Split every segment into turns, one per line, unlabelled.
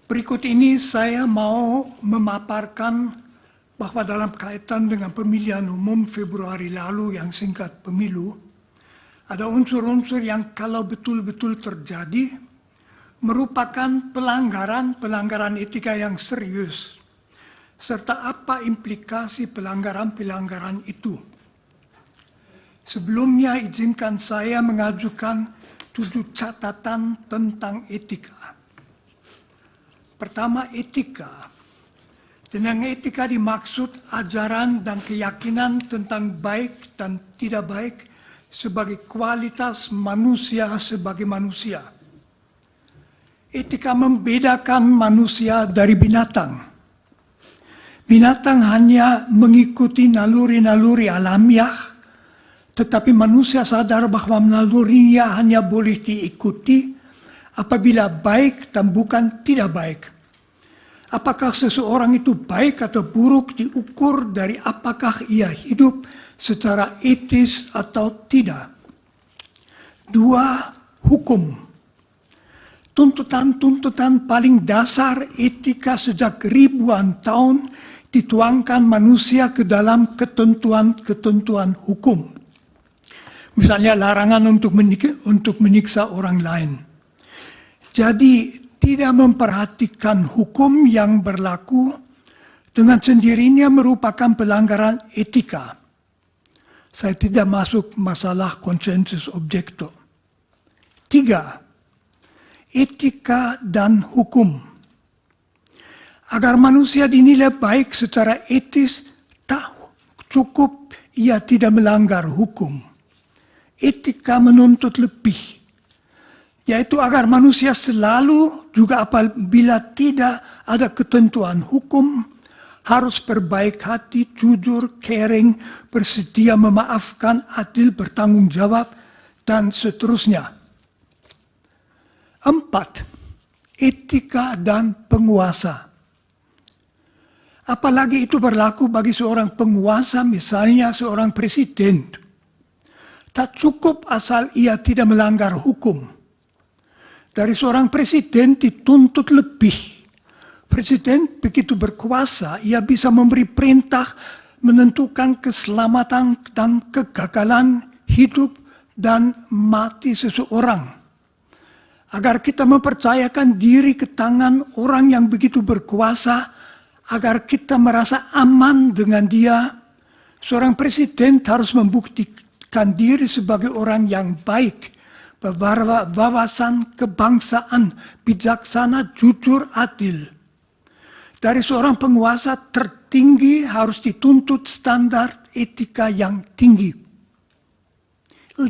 Berikut ini saya mau memaparkan bahwa dalam kaitan dengan pemilihan umum Februari lalu yang singkat pemilu, ada unsur-unsur yang kalau betul-betul terjadi merupakan pelanggaran etika yang serius, serta apa implikasi pelanggaran itu. Sebelumnya izinkan saya mengajukan 7 catatan tentang etika. Pertama, etika. Dengan etika dimaksud ajaran dan keyakinan tentang baik dan tidak baik sebagai kualitas manusia sebagai manusia. Etika membedakan manusia dari binatang. Binatang hanya mengikuti naluri-naluri alamiah, tetapi manusia sadar bahwa nalurinya hanya boleh diikuti apabila baik dan bukan tidak baik. Apakah seseorang itu baik atau buruk diukur dari apakah ia hidup secara etis atau tidak. 2. Hukum. Tuntutan-tuntutan paling dasar etika sejak ribuan tahun dituangkan manusia ke dalam ketentuan-ketentuan hukum. Misalnya larangan untuk menyiksa orang lain. Jadi tidak memperhatikan hukum yang berlaku dengan sendirinya merupakan pelanggaran etika. Saya tidak masuk masalah konsensus objekto. 3. Etika dan hukum. Agar manusia dinilai baik secara etis, tak cukup ia tidak melanggar hukum. Etika menuntut lebih, yaitu agar manusia selalu juga apabila tidak ada ketentuan hukum, harus berbaik hati, jujur, caring, bersedia memaafkan, adil, bertanggung jawab, dan seterusnya. 4. Etika dan penguasa. Apalagi itu berlaku bagi seorang penguasa, misalnya seorang presiden. Tak cukup asal ia tidak melanggar hukum. Dari seorang presiden dituntut lebih. Presiden begitu berkuasa, ia bisa memberi perintah menentukan keselamatan dan kegagalan hidup dan mati seseorang. Agar kita mempercayakan diri ke tangan orang yang begitu berkuasa, agar kita merasa aman dengan dia, seorang presiden harus membuktikan diri sebagai orang yang baik, berwawasan kebangsaan, bijaksana, jujur, adil. Dari seorang penguasa tertinggi harus dituntut standar etika yang tinggi. 5.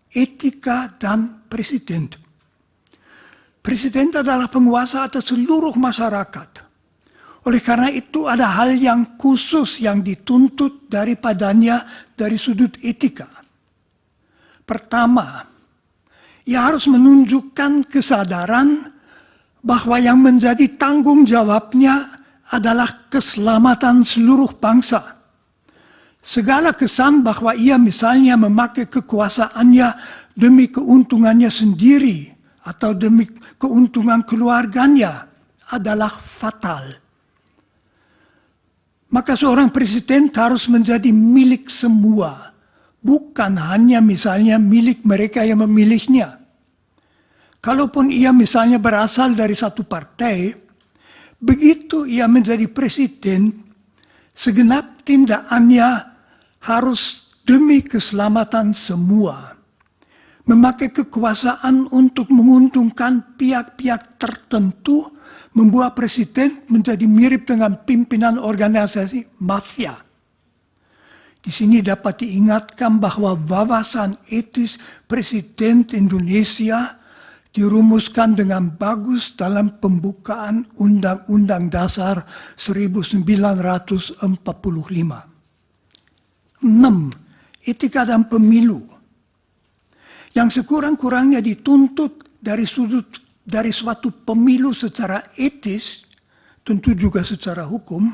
Etika dan presiden. Presiden adalah penguasa atas seluruh masyarakat. Oleh karena itu ada hal yang khusus yang dituntut daripadanya dari sudut etika. Pertama, ia harus menunjukkan kesadaran bahwa yang menjadi tanggung jawabnya adalah keselamatan seluruh bangsa. Segala kesan bahwa ia misalnya memakai kekuasaannya demi keuntungannya sendiri atau demi keuntungan keluarganya adalah fatal. Maka seorang presiden harus menjadi milik semua, bukan hanya misalnya milik mereka yang memilihnya. Kalaupun ia misalnya berasal dari satu partai, begitu ia menjadi presiden, segenap tindakannya harus demi keselamatan semua. Memakai kekuasaan untuk menguntungkan pihak-pihak tertentu membuat presiden menjadi mirip dengan pimpinan organisasi mafia. Di sini dapat diingatkan bahwa wawasan etis Presiden Indonesia dirumuskan dengan bagus dalam pembukaan Undang-Undang Dasar 1945. 6. Etika dan pemilu. Yang sekurang-kurangnya dituntut dari suatu pemilu secara etis, tentu juga secara hukum,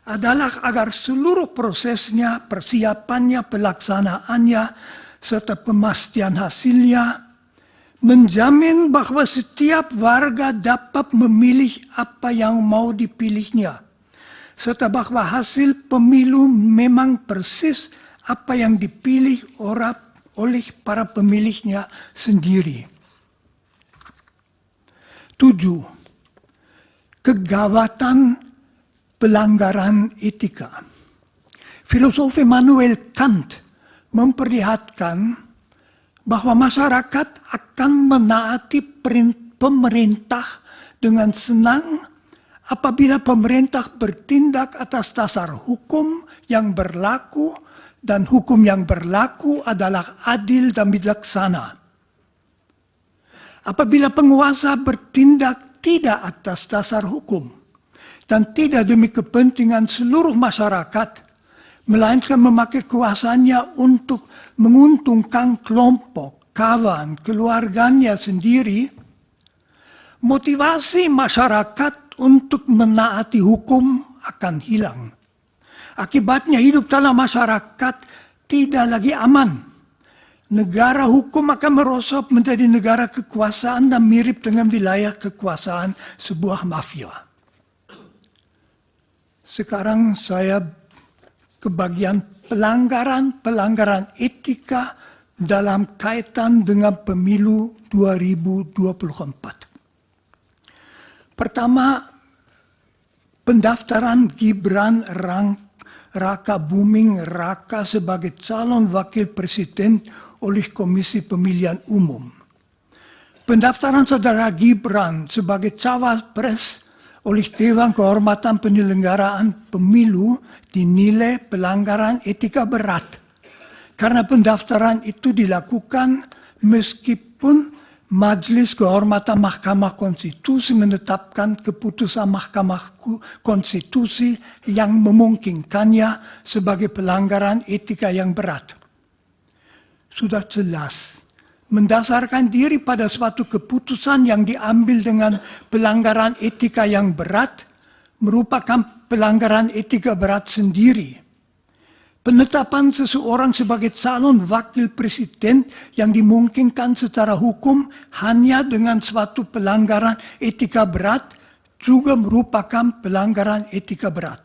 adalah agar seluruh prosesnya, persiapannya, pelaksanaannya, serta pemastian hasilnya menjamin bahwa setiap warga dapat memilih apa yang mau dipilihnya, serta bahwa hasil pemilu memang persis apa yang dipilih oleh para pemilihnya sendiri. 7. Kegawatan pelanggaran etika. Filosof Immanuel Kant memperlihatkan bahwa masyarakat akan menaati pemerintah dengan senang apabila pemerintah bertindak atas dasar hukum yang berlaku dan hukum yang berlaku adalah adil dan bijaksana. Apabila penguasa bertindak tidak atas dasar hukum dan tidak demi kepentingan seluruh masyarakat, melainkan memakai kuasanya untuk menguntungkan kelompok, kawan, keluarganya sendiri, motivasi masyarakat untuk menaati hukum akan hilang. Akibatnya hidup dalam masyarakat tidak lagi aman. Negara hukum akan merosot menjadi negara kekuasaan dan mirip dengan wilayah kekuasaan sebuah mafia. Sekarang saya ke bagian pelanggaran etika dalam kaitan dengan pemilu 2024. Pertama, pendaftaran Gibran Raka Buming Raka sebagai calon wakil presiden oleh Komisi Pemilihan Umum. Pendaftaran saudara Gibran sebagai cawapres oleh Dewan Kehormatan Penyelenggaraan Pemilu dinilai pelanggaran etika berat. Karena pendaftaran itu dilakukan meskipun Majelis Kehormatan Mahkamah Konstitusi menetapkan keputusan Mahkamah Konstitusi yang memungkinkannya sebagai pelanggaran etika yang berat. Sudah jelas, mendasarkan diri pada suatu keputusan yang diambil dengan pelanggaran etika yang berat merupakan pelanggaran etika berat sendiri. Penetapan seseorang sebagai calon wakil presiden yang dimungkinkan secara hukum hanya dengan suatu pelanggaran etika berat juga merupakan pelanggaran etika berat.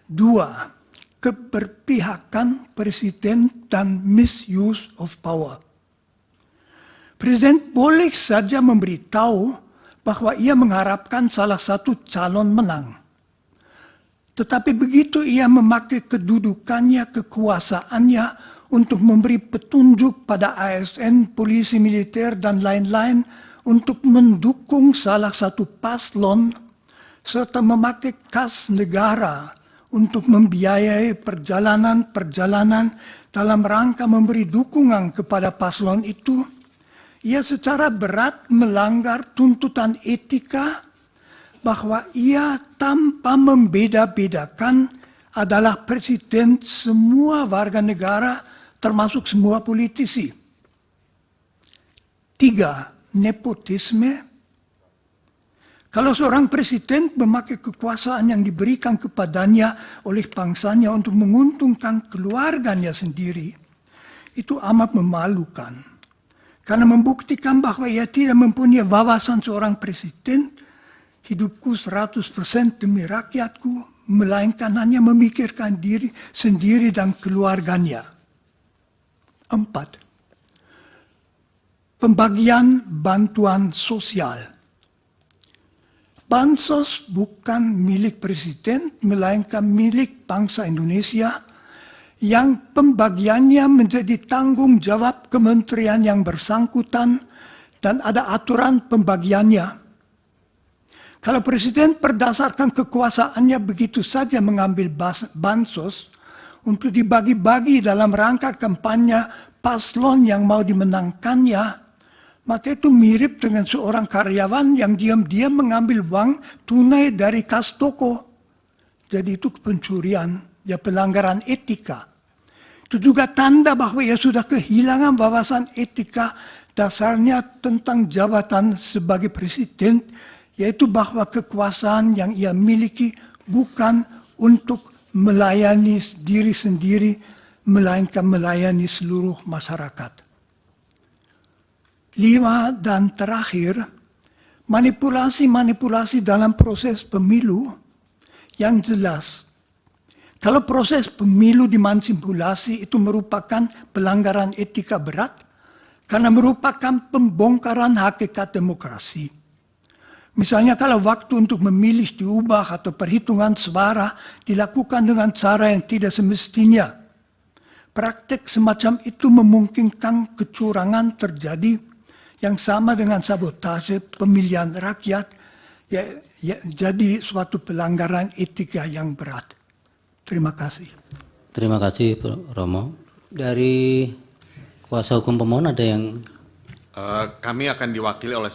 2. Keberpihakan presiden dan misuse of power. Presiden boleh saja memberitahu bahwa ia mengharapkan salah satu calon menang. Tetapi begitu ia memakai kedudukannya, kekuasaannya untuk memberi petunjuk pada ASN, polisi militer, dan lain-lain untuk mendukung salah satu paslon, serta memakai kas negara untuk membiayai perjalanan-perjalanan dalam rangka memberi dukungan kepada paslon itu, ia secara berat melanggar tuntutan etika bahwa ia tanpa membeda-bedakan adalah presiden semua warga negara termasuk semua politisi. 3. Nepotisme. Kalau seorang presiden memakai kekuasaan yang diberikan kepadanya oleh bangsanya untuk menguntungkan keluarganya sendiri, itu amat memalukan. Karena membuktikan bahwa ia tidak mempunyai wawasan seorang presiden, hidupku 100% demi rakyatku, melainkan hanya memikirkan diri sendiri dan keluarganya. 4. Pembagian bantuan sosial. Bansos bukan milik presiden, melainkan milik bangsa Indonesia, yang pembagiannya menjadi tanggung jawab kementerian yang bersangkutan dan ada aturan pembagiannya. Kalau presiden berdasarkan kekuasaannya begitu saja mengambil bansos untuk dibagi-bagi dalam rangka kampanye paslon yang mau dimenangkannya, maka itu mirip dengan seorang karyawan yang diam-diam mengambil uang tunai dari kas toko. Jadi itu pencurian, ya pelanggaran etika. Itu juga tanda bahwa ia sudah kehilangan wawasan etika dasarnya tentang jabatan sebagai presiden, yaitu bahwa kekuasaan yang ia miliki bukan untuk melayani diri sendiri, melainkan melayani seluruh masyarakat. 5, dan terakhir, manipulasi-manipulasi dalam proses pemilu yang jelas. Kalau proses pemilu dimanipulasi itu merupakan pelanggaran etika berat karena merupakan pembongkaran hakikat demokrasi. Misalnya kalau waktu untuk memilih diubah atau perhitungan suara dilakukan dengan cara yang tidak semestinya. Praktek semacam itu memungkinkan kecurangan terjadi yang sama dengan sabotase pemilihan rakyat, jadi suatu pelanggaran etika yang berat. Terima kasih.
Terima kasih, Pak Romo. Dari kuasa hukum pemohon ada yang
Kami akan diwakili oleh